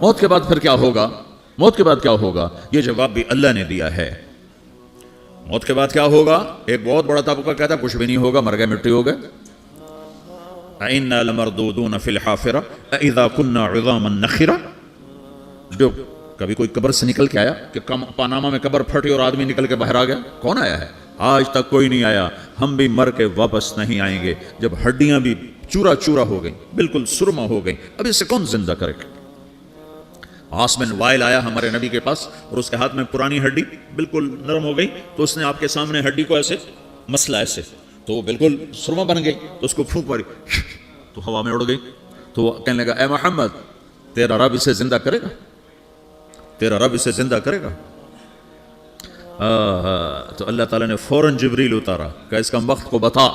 موت کے بعد پھر کیا ہوگا؟ موت کے بعد کیا ہوگا؟ یہ جواب بھی اللہ نے دیا ہے۔ موت کے بعد کیا ہوگا؟ ایک بہت بڑا طبقہ کہتا ہے کچھ بھی نہیں ہوگا، مر گئے مٹی ہو گئے۔ اِنَّا لَمَرْدُودُونَ فِي الْحَافِرَةِ أَإِذَا كُنَّا عِظَامًا نَخِرَةً۔ جو کبھی کوئی قبر سے نکل کے آیا کہ پاناما میں قبر پھٹی اور آدمی نکل کے باہر آ گیا؟ کون آیا ہے؟ آج تک کوئی نہیں آیا۔ ہم بھی مر کے واپس نہیں آئیں گے جب ہڈیاں بھی چورا چورا ہو گئیں، بالکل سرما ہو گئیں، اب اسے کون زندہ کرے گا؟ عاص بن وائل آیا ہمارے نبی کے پاس اور اس کے ہاتھ میں پرانی ہڈی بالکل نرم ہو گئی، تو اس نے آپ کے سامنے ہڈی کو ایسے مسلا ایسے، تو وہ بالکل سرما بن گئی، تو اس کو پھونک ماری تو ہوا میں اڑ گئی۔ تو وہ کہنے لگا اے محمد تیرا رب اسے زندہ کرے گا؟ تیرا رب اسے زندہ کرے گا؟ تو اللہ تعالیٰ نے فوراً جبریل اتارا کہ اس کا وقت کو بتا۔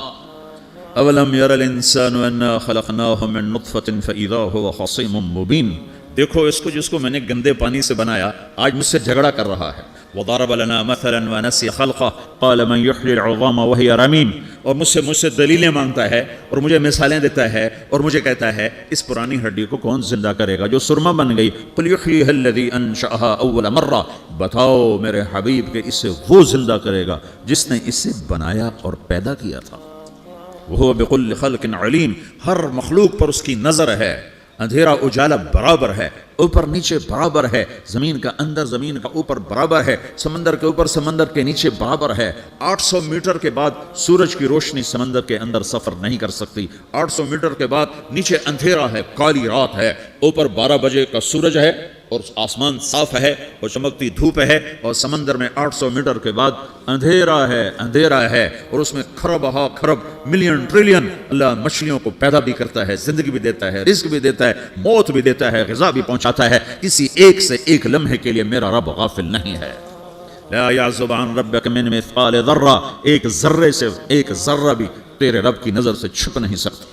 اولم یر الانسان انا خلقناہ من نطفۃ فاذا هو خصیم مبین۔ دیکھو اس کو جس کو میں نے گندے پانی سے بنایا آج مجھ سے جھگڑا کر رہا ہے۔ وضرب لنا مثلا ونسی خلقہ قال من یحیی العظام وہی رمیم۔ اور مجھ سے دلیلیں مانگتا ہے اور مجھے مثالیں دیتا ہے اور مجھے کہتا ہے اس پرانی ہڈی کو کون زندہ کرے گا جو سرما بن گئی؟ قل یحییھا الذی انشأھا اول مرہ۔ بتاؤ میرے حبیب کہ اسے وہ زندہ کرے گا جس نے اسے بنایا اور پیدا کیا تھا۔ وہ بكل خلق علیم۔ ہر مخلوق پر اس کی نظر ہے۔ اندھیرا اجالا برابر ہے، اوپر نیچے برابر ہے، زمین کا اندر زمین کا اوپر برابر ہے، سمندر کے اوپر سمندر کے نیچے برابر ہے۔ 800 میٹر کے بعد سورج کی روشنی سمندر کے اندر سفر نہیں کر سکتی۔ 800 میٹر کے بعد نیچے اندھیرا ہے، کالی رات ہے، اوپر 12 بجے کا سورج ہے اور آسمان صاف ہے اور چمکتی دھوپ ہے، اور سمندر میں 800 میٹر کے بعد اندھیرا ہے اور اس میں کھرب ہا کھرب ملین ٹریلین اللہ مچھلیوں کو پیدا بھی کرتا ہے، زندگی بھی دیتا ہے، رزق بھی دیتا ہے، موت بھی دیتا ہے، غذا بھی پہنچاتا ہے۔ کسی ایک سے ایک لمحے کے لیے میرا رب غافل نہیں ہے۔ لا يعزب عن ربك من مثقال ذرہ۔ ایک ذرے سے ایک ذرہ بھی تیرے رب کی نظر سے چھپ نہیں سکتا۔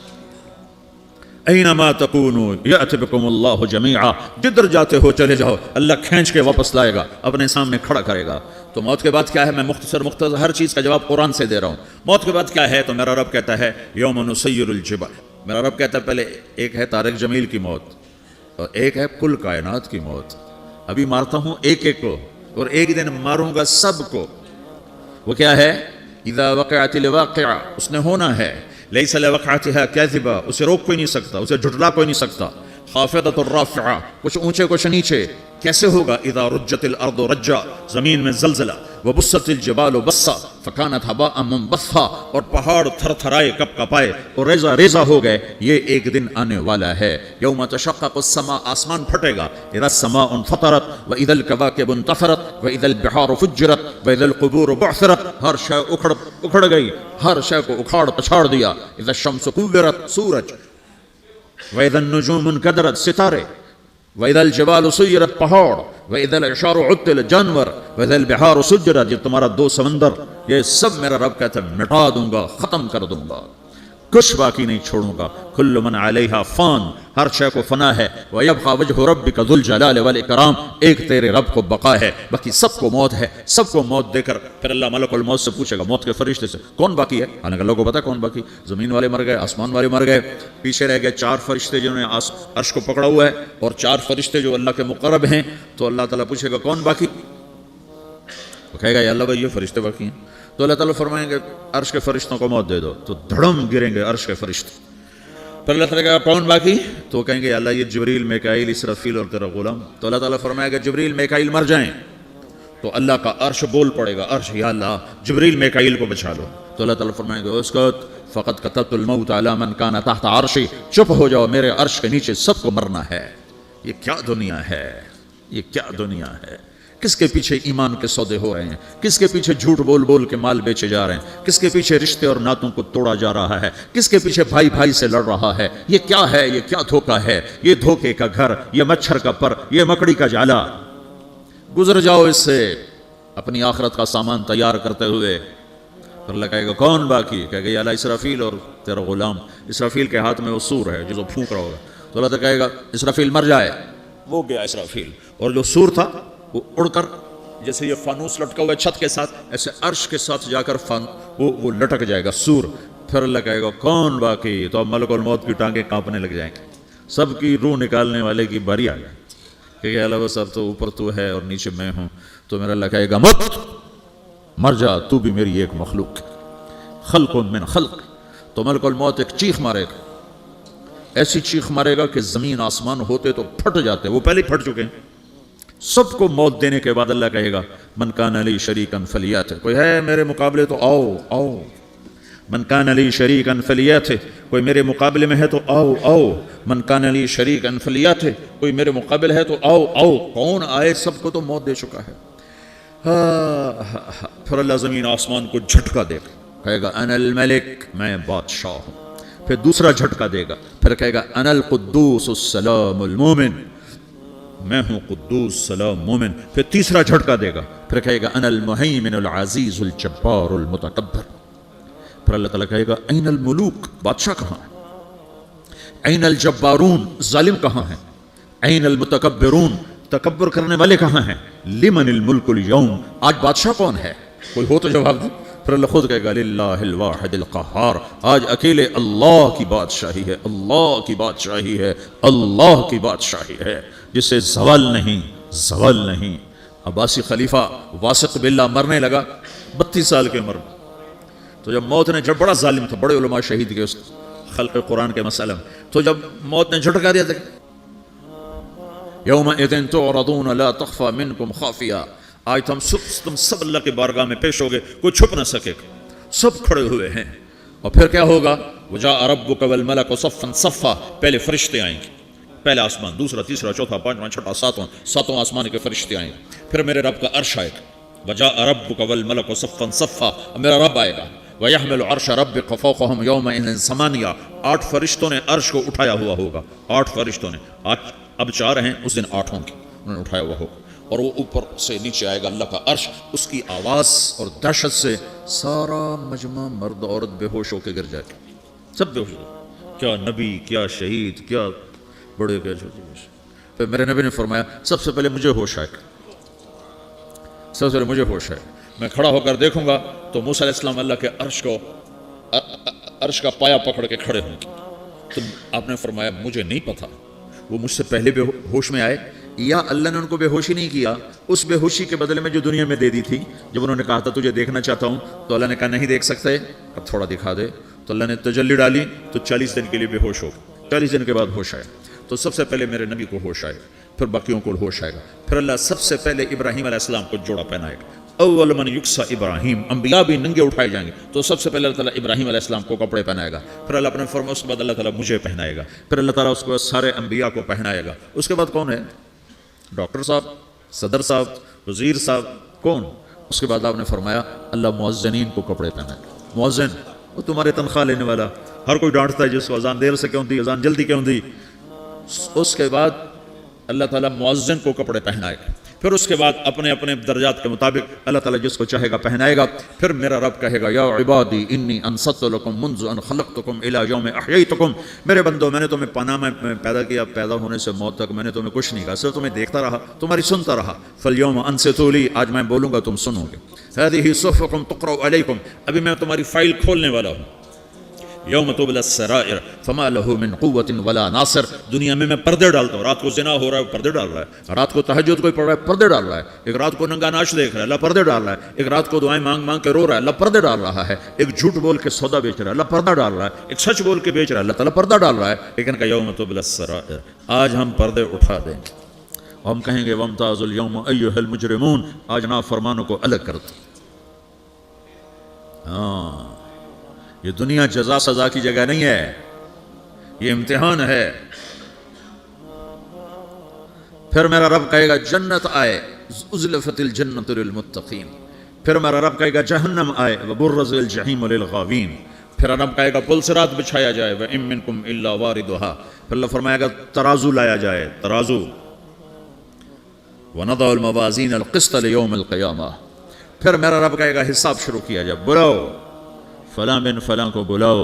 اینما تکونوا یأتی بکم اللہ جمیعا۔ جدھر جاتے ہو چلے جاؤ، اللہ کھینچ کے واپس لائے گا، اپنے سامنے کھڑا کرے گا۔ تو موت کے بعد کیا ہے؟ میں مختصر ہر چیز کا جواب قرآن سے دے رہا ہوں۔ موت کے بعد کیا ہے؟ تو میرا رب کہتا ہے یوم نسیر الجبال۔ میرا رب کہتا ہے پہلے ایک ہے طارق جمیل کی موت اور ایک ہے کل کائنات کی موت۔ ابھی مارتا ہوں ایک ایک کو اور ایک دن ماروں گا سب کو۔ وہ کیا ہے؟ اذا وقعت الواقعہ، اس نے ہونا ہے۔ لیس لوقعتها کاذبہ، اسے روک کوئی نہیں سکتا، اسے جھٹلا کوئی نہیں سکتا۔ خافضۃ الرافعہ، کچھ اونچے کچھ نیچے۔ کیسے ہوگا؟ اذا رجت الارض رجا، زمین میں زلزلہ۔ وبست الجبال بسا فکانت هباء منبثا، اور پہاڑ تھر تھرائے کپ کپائے اور ریزہ ریزہ ہو گئے۔ یہ ایک دن آنے والا ہے۔ یوم تشقق السماء، آسمان پھٹے گا۔ اذا السماء انفطرت واذا الكواكب انتثرت واذا البحار فجرت واذا القبور بعثرت۔ ہر شے اکھڑ گئی، ہر شے کو اکھاڑ پچھاڑ دیا۔ اذا الشمس كورت، سورج۔ واذا النجوم انكدرت، ستارے۔ وَإِذَا الْجِبَالُ سُيِّرَتْ، پہاڑ۔ وَإِذَا الْعِشَارُ عُطِّلَتْ، جانور۔ وَإِذَا الْبِحَارُ سُجِّرَتْ، یہ تمہارا 2 سمندر، یہ سب میرا رب کہتا ہے مٹا دوں گا، ختم کر دوں گا، کچھ باقی نہیں چھوڑوں گا۔ کل من علیہا فان، ہر شے کو فنا ہے۔ وَيَبْقَى وَجْهُ رَبِّكَ ذُو الْجَلَالِ وَالْإِكْرَامِ، ایک تیرے رب کو بقا ہے، باقی سب کو موت ہے۔ سب کو موت دے کر پھر اللہ ملک الموت سے پوچھے گا، موت کے فرشتے سے کون باقی ہے؟ حالانکہ لوگوں کو پتا کون باقی؟ زمین والے مر گئے، آسمان والے مر گئے، پیچھے رہ گئے 4 فرشتے جنہوں نے عرش کو پکڑا ہوا ہے اور 4 فرشتے جو اللہ کے مقرب ہیں۔ تو اللہ تعالیٰ پوچھے گا کون باقی؟ وہ کہے گا یا اللہ بھائی یہ فرشتے باقی ہیں۔ تو اللہ تعالیٰ فرمائیں گے عرش کے فرشتوں کو موت دے دو، تو دھڑم گریں گے عرش کے فرشتے۔ پھر اللہ تعالیٰ کہا کون باقی؟ تو کہیں گے اللہ یہ جبریل میکائیل اسرافیل اور تیرا غلام۔ تو اللہ تعالیٰ فرمائے گا جبریل میکائیل مر جائیں، تو اللہ کا عرش بول پڑے گا، عرش یا اللہ جبریل میکائیل کو بچا لو۔ تو اللہ تعالیٰ فرمائے گا اسکت فقط کتبت الموت علی من کان تحت عرشی، چپ ہو جاؤ، میرے عرش کے نیچے سب کو مرنا ہے۔ یہ کیا دنیا ہے؟ یہ کیا دنیا ہے؟ کس کے پیچھے ایمان کے سودے ہو رہے ہیں؟ کس کے پیچھے جھوٹ بول بول کے مال بیچے جا رہے ہیں؟ کس کے پیچھے رشتے اور ناتوں کو توڑا جا رہا ہے؟ کس کے پیچھے بھائی بھائی سے لڑ رہا ہے؟ یہ کیا ہے؟ یہ کیا دھوکہ ہے؟ یہ دھوکے کا گھر، یہ مچھر کا پر، یہ مکڑی کا جالا۔ گزر جاؤ اس سے اپنی آخرت کا سامان تیار کرتے ہوئے۔ پھر اللہ کہے گا کون باقی؟ کہے گا یا اللہ اسرافیل اور تیرا غلام۔ اسرافیل کے ہاتھ میں وہ سور ہے جو پھونک رہا ہوگا۔ تو اللہ تعالیٰ کہے گا اسرافیل مر جائے، وہ گیا اسرافیل، اور جو سور تھا وہ اڑ کر جیسے یہ فانوس لٹکا ہوا ہے چھت کے ساتھ، ایسے عرش کے ساتھ جا کر وہ لٹک جائے گا سور۔ پھر اللہ کہے گا کون باقی؟ تو اب ملک الموت کی ٹانگیں کانپنے لگ جائیں گے، سب کی روح نکالنے والے کی باری آ جائے۔ کہ اے اللہ سر تو اوپر تو ہے اور نیچے میں ہوں، تو میرا اللہ کہے گا مت، مر جا، تو بھی میری ایک مخلوق ہے، خلق من خلق۔ تو ملک الموت ایک چیخ مارے گا، ایسی چیخ مارے گا کہ زمین آسمان ہوتے تو پھٹ جاتے، وہ پہلے ہی پھٹ چکے ہیں۔ سب کو موت دینے کے بعد اللہ کہے گا من کان لی شریکا فلیاتہ، کوئی ہے میرے مقابلے تو آؤ آؤ، من کان لی شریکا فلیاتہ، کوئی میرے مقابلے میں ہے تو آؤ آؤ، من کان لی شریکا فلیاتہ، کوئی میرے مقابل ہے تو آؤ آؤ۔ کون آئے؟ سب کو تو موت دے چکا ہے۔ پھر اللہ زمین آسمان کو جھٹکا دے گا، کہے گا انا الملک، میں بادشاہ ہوں۔ پھر دوسرا جھٹکا دے گا، پھر کہے گا انا القدوس السلام المومن، میں ہوں قدوس سلام مومن۔ پھر تیسرا جھٹکا دے گا، پھر کہے گا انا المہیمن العزیز الجبار المتکبر۔ پھر اللہ تعالیٰ کہے گا این الملوک، بادشاہ کہاں ہے؟ این الجبارون، ظالم کہاں ہیں؟ این المتکبرون، تکبر کرنے والے کہاں ہیں؟ لمن الملک اليوم، آج بادشاہ کون ہے؟ کوئی ہو تو جواب دے۔ پھر اللہ خود کہے گا للہ الواحد القہار، آج اکیلے اللہ کی بادشاہی ہے، اللہ کی بادشاہی ہے، اللہ کی بادشاہی ہے، جسے زوال نہیں، زوال نہیں۔ عباسی خلیفہ واسق باللہ مرنے لگا 32 سال کی عمر میں، تو جب موت نے، جب بڑا ظالم تھا، بڑے علماء شہید کے اس خلق قرآن کے مسئلہ میں، تو جب موت نے جھٹکا دیا تھا یومئذ تعرضون لا تخفى منکم خافیہ، آج تم سب اللہ کے بارگاہ میں پیش ہوگے، کوئی چھپ نہ سکے گا، سب کھڑے ہوئے ہیں۔ اور پھر کیا ہوگا؟ وجاء ربک والملک صفا صفا، پہلے فرشتے آئیں گے، پہلا آسمان، دوسرا، تیسرا، چوتھا، پانچواں، چھٹا، ساتواں آسمان کے فرشتے آئیں گے۔ پھر میرے رب کا عرش آئے گا، وجاء ربک والملک صفا صفا، میرا رب آئے گا، وَيَحْمِلُ عَرْشَ رَبِّكَ فَوْقَهُمْ يَوْمَئِذٍ ثَمَانِيَةٌ، 8 فرشتوں نے عرش کو اٹھایا ہوا ہوگا، 8 فرشتوں نے، اب 4 ہیں، اس دن 8 ہوں گے، انہوں نے اٹھایا ہوا ہوگا، اور وہ اوپر سے نیچے آئے گا اللہ کا عرش، اس کی آواز اور دہشت سے سارا مجمع مرد عورت بے ہوش ہو کے گر جائے گا، سب بے ہوش ہو گئے، کیا نبی، کیا شہید، کیا بڑے، کیا چھوٹے۔ پھر میرے نبی نے فرمایا سب سے پہلے مجھے ہوش آئے گا، سب سے پہلے مجھے ہوش آئے گا، میں کھڑا ہو کر دیکھوں گا تو موسیٰ علیہ السلام اللہ کے عرش کا پایا پکڑ کے کھڑے ہوں گے۔ تو آپ نے فرمایا مجھے نہیں پتا وہ مجھ سے پہلے بے ہوش میں آئے یا اللہ نے ان کو بے ہوشی نہیں کیا، اس بے ہوشی کے بدلے میں جو دنیا میں دے دی تھی، جب انہوں نے کہا تھا تجھے دیکھنا چاہتا ہوں، تو اللہ نے کہا نہیں دیکھ سکتے، اب تھوڑا دکھا دے، تو اللہ نے تجلی ڈالی تو 40 دن کے لیے بے ہوش ہو گئے، 40 دن کے بعد ہوش آئے۔ تو سب سے پہلے میرے نبی کو ہوش آئے گا، پھر باقیوں کو ہوش آئے گا، پھر اللہ سب سے پہلے ابراہیم علیہ السلام کو جوڑا پہنائے گا، اول من یکسا ابراہیم، انبیاء بھی ننگے اٹھائے جائیں گے، تو سب سے پہلے اللہ تعالیٰ ابراہیم علیہ السلام کو کپڑے پہنائے گا، پھر اللہ اپنے فرما، اس کے بعد اللہ تعالیٰ مجھے پہنائے گا، پھر اللہ تعالیٰ اس کو سارے انبیاء کو پہنائے گا۔ اس کے بعد کون ہے؟ ڈاکٹر صاحب، صدر صاحب، وزیر صاحب، کون؟ اس کے بعد آپ نے فرمایا اللہ مؤذنین کو کپڑے پہنائے گا۔ مؤذن وہ تمہارے تنخواہ لینے والا، ہر کوئی ڈانٹتا ہے جس کو اذان دیر سے کیوں دی، اذان جلدی کیوں دی۔ اس کے بعد اللہ تعالیٰ مؤذن کو کپڑے پہنائے گا، پھر اس کے بعد اپنے اپنے درجات کے مطابق اللہ تعالیٰ جس کو چاہے گا پہنائے گا۔ پھر میرا رب کہے گا یا عبادی انی انصت لکم منذ ان خلقتکم الی یوم احییتکم، میرے بندو میں نے تمہیں پناہ میں پیدا کیا، پیدا ہونے سے موت تک میں نے تمہیں کچھ نہیں کہا، صرف تمہیں دیکھتا رہا، تمہاری سنتا رہا۔ فالیوم انصتوا لی، آج میں بولوں گا تم سنو گے۔ ہذہ صحفکم تقرأ علیکم، ابھی میں تمہاری فائل کھولنے والا ہوں۔ یوم تبلی السرائر فما له من قوت ولا ناصر، دنیا میں پردے ڈالتا ہوں، رات کو زنا ہو رہا ہے پردے ڈال رہا ہے، رات کو تہجد کوئی پڑھ رہا ہے پردے ڈال رہا ہے، ایک رات کو ننگا ناچ دیکھ رہا ہے اللہ پردے ڈال رہا ہے، ایک رات کو دعائیں مانگ مانگ کے رو رہا ہے اللہ پردے ڈال رہا ہے، ایک جھوٹ بول کے سودا بیچ رہا ہے اللہ پردہ ڈال رہا ہے، ایک سچ بول کے بیچ رہا ہے اللہ تعالیٰ پردہ ڈال رہا ہے۔ لیکن کہ یوم تبلی السرائر، آج ہم پردے اٹھا دیں گے، ہم کہیں گے وامتازوا اليوم ایھا المجرمون، آج نافرمانوں کو الگ کر دو۔ ہاں، یہ دنیا جزا سزا کی جگہ نہیں ہے، یہ امتحان ہے۔ پھر میرا رب کہے گا جنت آئے، ازلفت الجنت للمتقین، پھر میرا رب کہے گا جہنم آئے، وبرز الجحیم للغاوین، پھر رب کہے گا پل صراط بچھایا جائے، وَإِن مِّنكُمْ إِلَّا وَارِدُهَا، پھر اللہ فرمائے گا ترازو لایا جائے، ترازو، وَنَضَعُ الْمَوَازِينَ الْقِسْطَ لِيَوْمِ الْقِيَامَةِ، پھر میرا رب کہے گا حساب شروع کیا جائے، بلاؤ فلاں بن فلاں کو بلاؤ،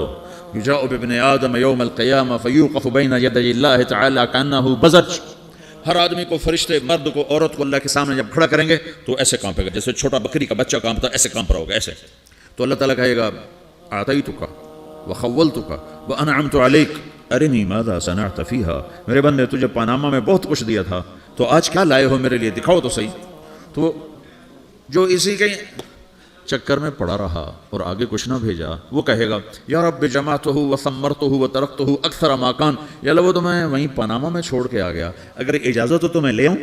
یجاء بابن آدم یوم القیامہ فیوقف بین یدی اللہ تعالی کانہ بزج، ہر آدمی کو، فرشتے، مرد کو، عورت کو اللہ کے سامنے جب کھڑا کریں گے تو ایسے کانپے گا، جیسے چھوٹا بکری کا بچہ کانپتا ہے ایسے کانپ رہا ہوگا، ایسے۔ تو اللہ تعالیٰ کہے گا اعطیتک وخولتک وانعمت علیک ارنی ماذا صنعت فیہا، میرے بندے تجھے پاناما میں بہت کچھ دیا تھا، تو آج کیا لائے ہو میرے لیے دکھاؤ تو صحیح. تو جو اسی کے چکر میں پڑا رہا اور آگے کچھ نہ بھیجا وہ کہے گا یا رب جمعتہ وثمرتہ وترکتہ اکثر ما کان، یا اللہ وہ تو میں وہیں پاناما میں چھوڑ کے آ گیا، اگر اجازت ہو تو میں لے آؤں.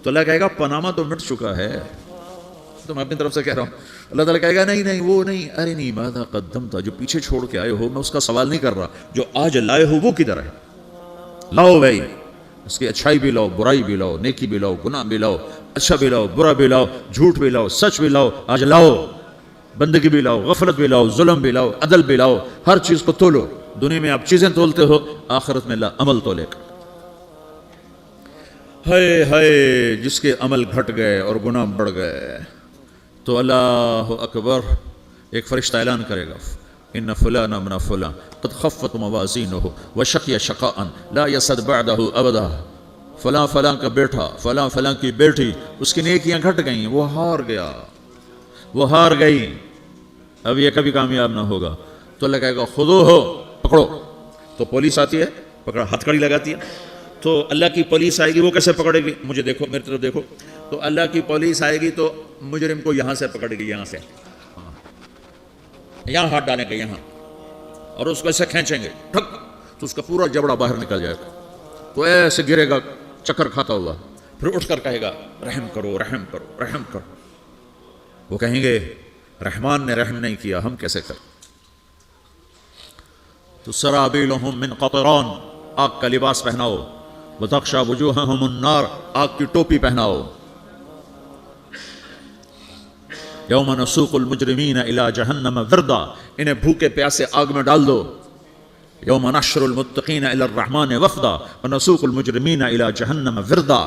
تو اللہ کہے گا پاناما تو مٹ چکا ہے، تو میں اپنی طرف سے کہہ رہا ہوں. اللہ تعالیٰ کہے گا نہیں وہ نہیں، ارے نہیں ماذا قدمت، جو پیچھے چھوڑ کے آئے ہو میں اس کا سوال نہیں کر رہا، جو آج لائے ہو وہ کدھر ہے؟ لاؤ بھائی، اس کی اچھائی بھی لاؤ، برائی بھی لاؤ، نیکی بھی لاؤ، گناہ بھی لاؤ، اچھا بھی لاؤ، برا بھی لاؤ، جھوٹ بھی لاؤ، سچ بھی لاؤ، آج لاؤ. بندگی بھی لاؤ، غفلت بھی لاؤ، ظلم بھی لاؤ، عدل بھی لاؤ، ہر چیز کو تولو. دنیا میں آپ چیزیں تولتے ہو، آخرت میں اللہ عمل تولے گا. ہائے ہائے جس کے عمل گھٹ گئے اور گناہ بڑھ گئے تو اللہ اکبر، ایک فرشتہ اعلان کرے گا ان فلان من فلان قد خفت موازینہ وشقی شقاء لا یسد بعدہ ابدا. فلاں فلاں کا بیٹا، فلاں فلاں کی بیٹی، اس کی نیکیاں گھٹ گئیں، وہ ہار گیا، وہ ہار گئی، اب یہ کبھی کامیاب نہ ہوگا. تو اللہ کہے گا خودو ہو، پکڑو. تو پولیس آتی ہے، پکڑا، ہتھ کڑی لگاتی ہے. تو اللہ کی پولیس آئے گی، وہ کیسے پکڑے گی؟ مجھے دیکھو، میری طرف دیکھو. تو اللہ کی پولیس آئے گی تو مجرم کو یہاں سے پکڑے گی، یہاں سے، یہاں ہاتھ ڈالیں گے یہاں، اور اس کو ایسے کھینچیں گے ٹھک، تو اس کا پورا جبڑا باہر نکل جائے گا. تو ایسے گرے گا چکر کھاتا ہوا، پھر اٹھ کر کہے گا رحم کرو رحم کرو رحم کرو. وہ کہیں گے رحمان نے رحم نہیں کیا، ہم کیسے کریں؟ تو سرابیلہم من قطران، آگ کا لباس پہناؤ، وتغشی وجوہہم النار، آگ کی ٹوپی پہناؤ. یوم نسوق المجرمین الی جہنم وردا، انہیں بھوکے پیاسے آگ میں ڈال دو. یوم نحشر المتقین الی الرحمن وفدا ونسوق المجرمین الی جہنم وردا.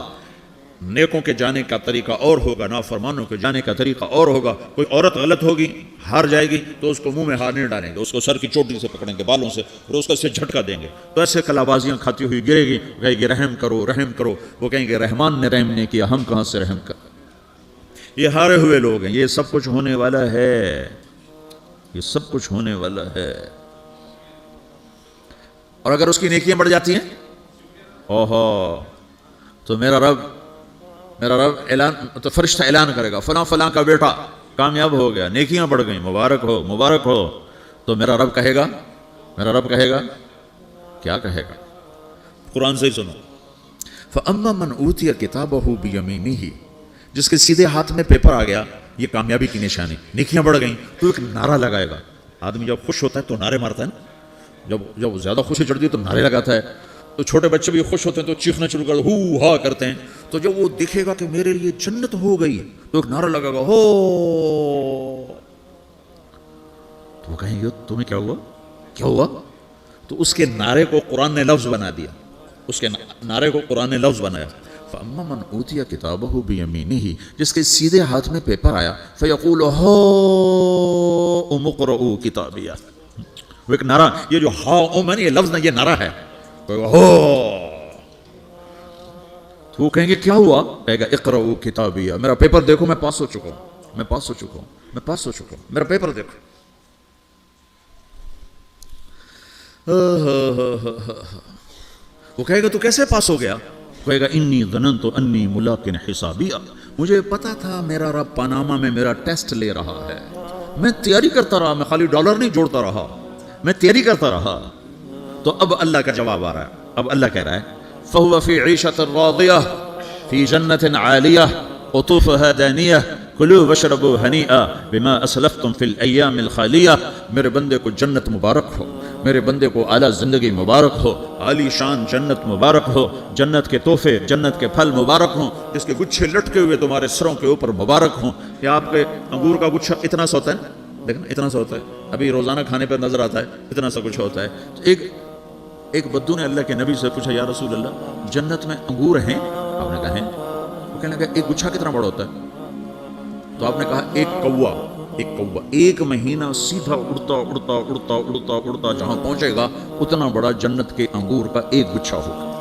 نیکوں کے جانے کا طریقہ اور ہوگا، نافرمانوں کے جانے کا طریقہ اور ہوگا. کوئی عورت غلط ہوگی، ہار جائے گی تو اس کو منہ میں ہار نہیں ڈالیں گے، اس کو سر کی چوٹی سے پکڑیں گے، بالوں سے، اور اس کو اسے جھٹکا دیں گے. تو ایسے کلابازیاں کھاتی ہوئی گرے گی، کہے گی رحم کرو رحم کرو. وہ کہیں گے رحمان نے رحم نہیں کیا، ہم کہاں سے رحم کر. یہ ہارے ہوئے لوگ ہیں. یہ سب کچھ ہونے والا ہے، یہ سب کچھ ہونے والا ہے. اور اگر اس کی نیکیاں بڑھ جاتی ہیں، اوہو، تو میرا رب اعلان، تو فرشتہ اعلان کرے گا فلاں فلاں کا بیٹا کامیاب ہو گیا، نیکیاں بڑھ گئیں، مبارک ہو مبارک ہو. تو میرا رب کہے گا کیا کہے گا؟ قرآن سے ہی سنو. فَأَمَّا مَنْ أُوتِيَ كِتَابَهُ بِيَمِينِهِ، جس کے سیدھے ہاتھ میں پیپر آ گیا، یہ کامیابی کی نشانی، نیکیاں بڑھ گئیں. تو ایک نعرہ لگائے گا. آدمی جب خوش ہوتا ہے تو نعرے مارتا ہے نا، جب زیادہ خوشی چڑھتی ہے تو نعرے لگاتا ہے. تو چھوٹے بچے بھی خوش ہوتے ہیں تو چیخنا شروع کر ہو ہا کرتے ہیں. تو جب وہ دیکھے گا کہ میرے لیے جنت ہو گئی تو ایک نعرہ لگے گا ہو. تو وہ کہیں گے تمہیں کیا ہوا کیا ہوا؟ تو اس کے نعرے کو قرآن نے لفظ بنا دیا، اس کے نعرے کو قرآن نے لفظ بنایا. فَأَمَّا مَنْ أُوتِيَ كِتَابَهُ بِيَمِينِهِ، جس کے سیدھے ہاتھ میں پیپر آیا، فَيَقُولُ هَاؤْمُ اقْرَءُوا كِتَابِيَهْ. وہ ایک نعرہ، یہ جو ہاؤم ہے یہ لفظ نہیں، یہ نعرہ ہے. ہو تو وہ کہیں گے کیا ہوا؟ کہے گا اقرؤوا کتابیہ، میرا پیپر دیکھو، میں پاس ہو چکا ہوں، میں پاس ہو چکا ہوں، میں پاس ہو چکا ہوں، میرا پیپر دیکھو. وہ کہے گا تو کیسے پاس ہو گیا؟ کہے گا انی ظننت انی ملاق حسابیہ، مجھے پتا تھا میرا رب پاناما میں میرا ٹیسٹ لے رہا ہے، میں تیاری کرتا رہا، میں خالی ڈالر نہیں جوڑتا رہا، میں تیاری کرتا رہا. تو اب اللہ کا جواب آ رہا ہے. اب اللہ کہہ رہا ہے فَهُوَ فِي عِيشَةٍ رَاضِيَةٍ فِي جَنَّةٍ عَالِيَةٍ قُطُوفُهَا دَانِيَةٌ كُلُوا وَاشْرَبُوا هَنِيئًا بِمَا أَسْلَفْتُمْ فِي الْأَيَّامِ الْخَالِيَةِ. میرے بندے کو جنت مبارک ہو، میرے بندے کو اعلیٰ زندگی مبارک ہو، عالی شان جنت مبارک ہو، جنت کے تحفے، جنت کے پھل مبارک ہوں، جس کے گچھے لٹکے ہوئے تمہارے سروں کے اوپر مبارک ہوں. یا آپ کے انگور کا گچھا اتنا سا ہوتا ہے نا، دیکھنا اتنا سا ہوتا ہے، ابھی روزانہ کھانے پہ نظر آتا ہے، اتنا سا کچھ ہوتا ہے. ایک بدو نے اللہ کے نبی سے پوچھا یا رسول اللہ جنت میں انگور ہیں؟ آپ نے کہا ہیں. وہ کہنے لگا ایک گچھا کتنا بڑا ہوتا ہے؟ تو آپ نے کہا ایک کوا ایک مہینہ سیدھا اڑتا اڑتا اڑتا اڑتا اڑتا جہاں پہنچے گا اتنا بڑا جنت کے انگور کا ایک گچھا ہوگا.